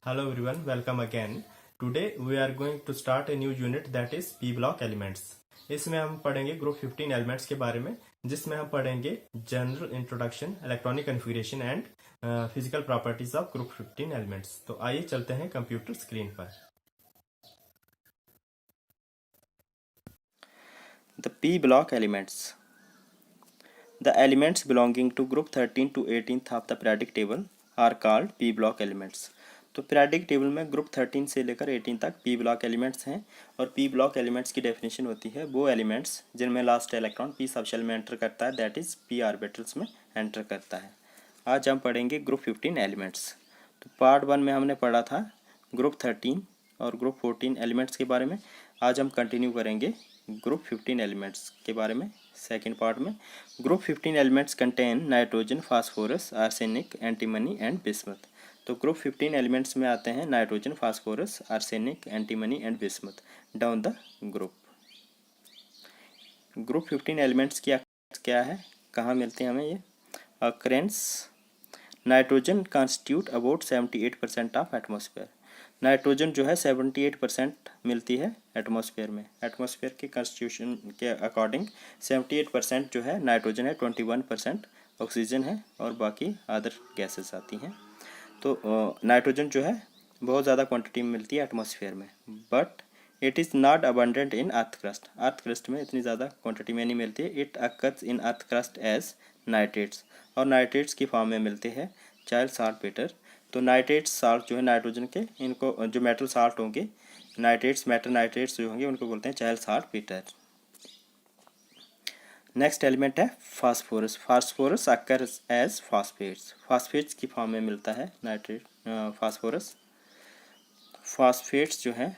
Hello everyone, welcome again. Today we are going to start a new unit that is P block elements. इसमें हम पढ़ेंगे group 15 elements के बारे में, जिसमें हम पढ़ेंगे general introduction, electronic configuration and physical properties of group 15 elements. तो आइए चलते हैं कंप्यूटर स्क्रीन पर। The P block elements. The elements belonging to group 13 to 18th of the periodic table are called P block elements. तो periodic table में group 13 से लेकर 18 तक P block elements हैं और P block elements की definition होती है वो एलिमेंट्स जिनमें लास्ट इलेक्ट्रॉन P सबशेल में एंटर करता है, दैट इज P ऑर्बिटल्स में एंटर करता है। आज हम पढ़ेंगे ग्रुप 15 एलिमेंट्स। तो पार्ट 1 में हमने पढ़ा था ग्रुप 13 और ग्रुप 14 एलिमेंट्स के बारे में। आज हम कंटिन्यू करेंगे ग्रुप 15 एलिमेंट्स के बारे में। सेकेंड पार्ट में group 15 elements contain nitrogen, phosphorus, arsenic, antimony and bismuth. तो ग्रुप 15 एलिमेंट्स में आते हैं nitrogen, phosphorus, arsenic, antimony and bismuth down the group. Group 15 elements क्या है, कहाँ मिलते हैं हमें ये occurrence. Nitrogen constitute about 78% of atmosphere. Nitrogen जो है 78% मिलती है एटमॉस्फेयर में। एटमॉस्फेयर के कॉन्स्टिट्यूशन के अकॉर्डिंग 78% जो है नाइट्रोजन है, 21% ऑक्सीजन है और बाकी अदर गैसेस आती हैं। तो नाइट्रोजन जो है बहुत ज़्यादा क्वांटिटी में मिलती है एटमॉस्फेयर में, but it is not abundant in earth crust. Earth crust में इतनी ज़्यादा क्वांटिटी में नहीं मिलती है। It occurs in earth crust as nitrates, और नाइट्रेट्स की फॉर्म में मिलते हैं चाइल्ड साल्ट पेटर। तो नाइट्रेट्स साल्ट जो है नाइट्रोजन के, इनको जो मेटल साल्ट होंगे, नाइट्रेट्स मेटल नाइट्रेट्स जो होंगे उनको बोलते हैं Chile saltpetre. Next element है phosphorus. Phosphorus occurs as phosphates. Phosphates की फॉर्म में मिलता है नाइट्रेट फास्फोरस। फास्फेट्स जो है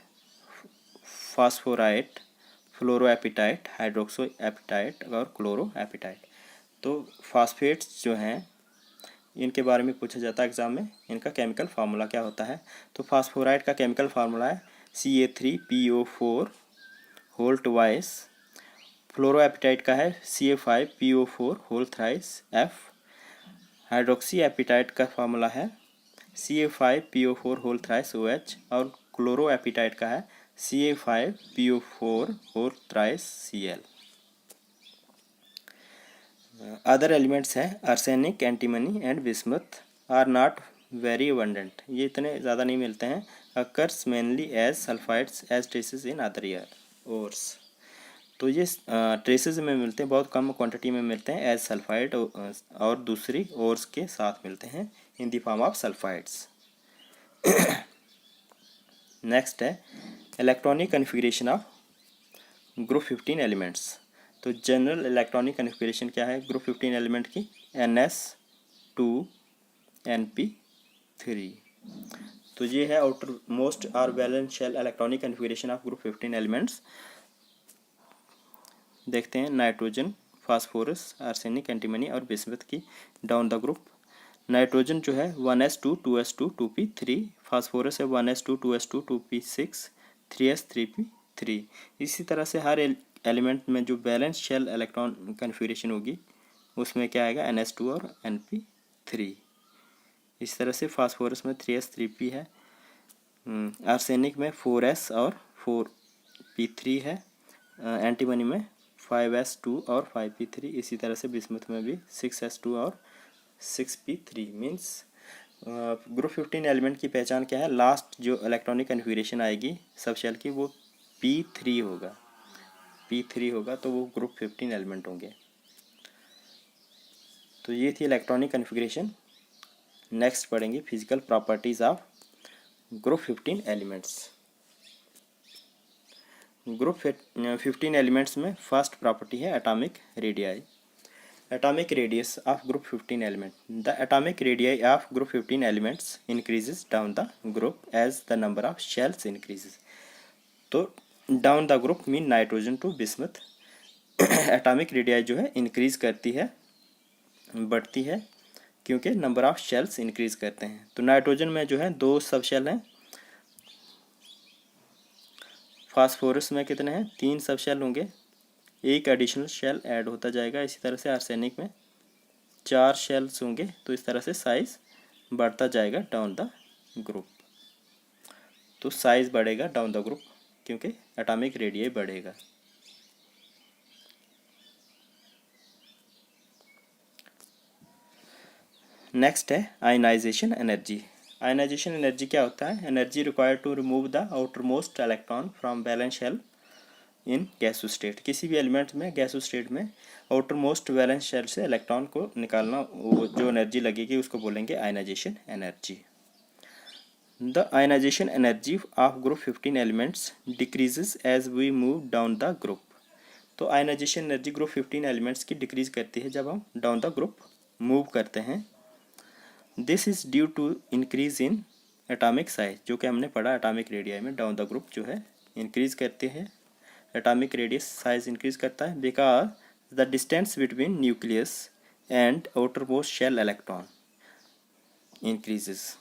फास्फोराइट, फ्लोरोएपिटाइट, हाइड्रोक्सो एपिटाइट और क्लोरो एपिटाइट। तो फास्फेट्स जो हैं इनके बारे में पूछा जाता है एग्जाम में, इनका केमिकल फार्मूला क्या होता है। तो फास्फोराइट का केमिकल फार्मूला है Ca3PO4 होल ट्वाइस। फ्लोरोएपिटाइट का है Ca5PO4 whole thrice F। Hydroxyapatite का फार्मूला है Ca5PO4 होल थ्राइस OH। और क्लोरो एपिटाइट का है Ca5PO4 whole thrice Cl। Other elements हैं arsenic, antimony and bismuth are not very abundant. ये इतने ज़्यादा नहीं मिलते हैं। Occurs mainly as sulphides as traces in other ores. तो ये ट्रेसेस में मिलते हैं, बहुत कम क्वांटिटी में मिलते हैं एज सल्फाइड, और दूसरी ओर्स के साथ मिलते हैं in the form of sulphides. Next है electronic configuration of group 15 elements. तो जनरल इलेक्ट्रॉनिक कॉन्फ़िगरेशन क्या है ग्रुप 15 एलिमेंट की, NS2 NP3। तो ये है आउटर मोस्ट और valence shell electronic configuration of group 15 elements. देखते हैं नाइट्रोजन, फास्फोरस, आर्सेनिक, एंटीमनी और बिस्मथ की डाउन द ग्रुप। नाइट्रोजन जो है 1s2 2s2 2p3। फास्फोरस है 1s2 2s2 2p6 3s 3p3। इसी तरह से हर एलिमेंट में जो बैलेंस शेल इलेक्ट्रॉन कन्फिग्रेशन होगी उसमें क्या आएगा NS2 और NP3। इस तरह से फास्फोरस में 3s 3p है, आर्सेनिक में 4s और 4p3 है, एंटीमनी में 5s2 और 5p3। इसी तरह से बिस्मथ में भी 6s2 और 6p3। मीन्स ग्रुप 15 एलिमेंट की पहचान क्या है, लास्ट जो इलेक्ट्रॉनिक कन्फिग्रेशन आएगी सब शेल की वो p3 होगा। p3 होगा तो वो ग्रुप 15 एलिमेंट होंगे। तो ये थी इलेक्ट्रॉनिक कन्फिग्रेशन। नेक्स्ट पढ़ेंगे physical properties of group 15 elements. Group 15 elements में फर्स्ट प्रॉपर्टी है atomic radii. Atomic radius of group 15 element. The atomic radii of group 15 elements increases down the group as the number of shells increases. तो down the group mean nitrogen to bismuth atomic radii जो है increase करती है, बढ़ती है, क्योंकि number of shells increase करते हैं। तो नाइट्रोजन में जो है 2 सब शेल हैं, फास्फोरस में कितने हैं 3 सब शेल होंगे, एक एडिशनल शेल ऐड होता जाएगा। इसी तरह से आर्सेनिक में 4 शेल्स होंगे। तो इस तरह से साइज बढ़ता जाएगा डाउन द ग्रुप। तो साइज बढ़ेगा डाउन द ग्रुप, क्योंकि एटॉमिक रेडियस बढ़ेगा। नेक्स्ट है आयनाइजेशन एनर्जी। आयनाइजेशन एनर्जी क्या होता है? Energy required to remove the outermost electron from valence shell in gaseous state. किसी भी एलिमेंट में गैसों स्टेट में आउटर मोस्ट वैलेंस शेल से इलेक्ट्रॉन को निकालना, वो जो एनर्जी लगेगी उसको बोलेंगे ionisation energy. The ionisation energy of group 15 elements decreases as we move down the group. तो आयनाइजेशन एनर्जी ग्रुप 15 एलिमेंट्स की डिक्रीज करती है जब हम डाउन द ग्रुप मूव करते हैं। This is due to increase in atomic size, जो कि हमने पढ़ा एटॉमिक रेडियस में। डाउन द ग्रुप जो है इंक्रीज करते हैं, एटॉमिक रेडियस साइज इंक्रीज करता है, because the distance between nucleus and outermost shell electron increases.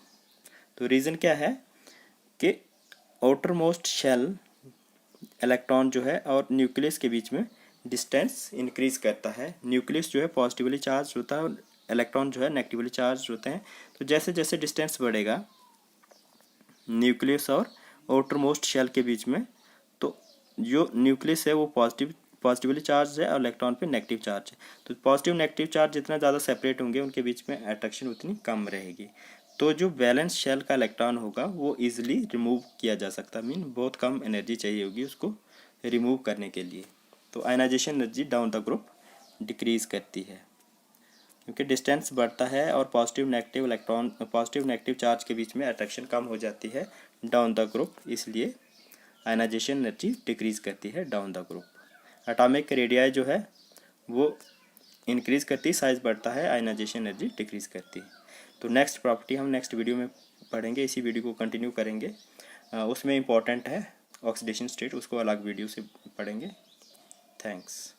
तो रीज़न क्या है कि आउटर मोस्ट शेल इलेक्ट्रॉन जो है और न्यूक्लियस के बीच में डिस्टेंस इंक्रीज करता है। न्यूक्लियस जो है पॉजिटिवली चार्ज होता है और इलेक्ट्रॉन जो है नेगेटिवली चार्ज होते हैं। तो जैसे जैसे डिस्टेंस बढ़ेगा न्यूक्लियस और आउटर मोस्ट शेल के बीच में, तो जो न्यूक्लियस है वो पॉजिटिवली चार्ज है और इलेक्ट्रॉन पे नेगेटिव चार्ज है। तो पॉजिटिव नेगेटिव चार्ज जितना ज़्यादा सेपरेट होंगे उनके बीच में अट्रैक्शन उतनी कम रहेगी। तो जो वैलेंस शेल का इलेक्ट्रॉन होगा वो इजीली रिमूव किया जा सकता, मीन बहुत कम एनर्जी चाहिए होगी उसको रिमूव करने के लिए। तो ionisation energy down the group decrease करती है, क्योंकि डिस्टेंस बढ़ता है और पॉजिटिव नेगेटिव चार्ज के बीच में अट्रैक्शन कम हो जाती है डाउन द ग्रुप, इसलिए आयनाइजेशन एनर्जी डिक्रीज करती है down the group. Atomic radius जो है वो इंक्रीज करती है, साइज बढ़ता है, आयनाइजेशन एनर्जी डिक्रीज करती है। तो नेक्स्ट प्रॉपर्टी हम नेक्स्ट वीडियो में पढ़ेंगे, इसी वीडियो को कंटिन्यू करेंगे। उसमें इम्पॉर्टेंट है ऑक्सीडेशन स्टेट, उसको अलग वीडियो से पढ़ेंगे। थैंक्स।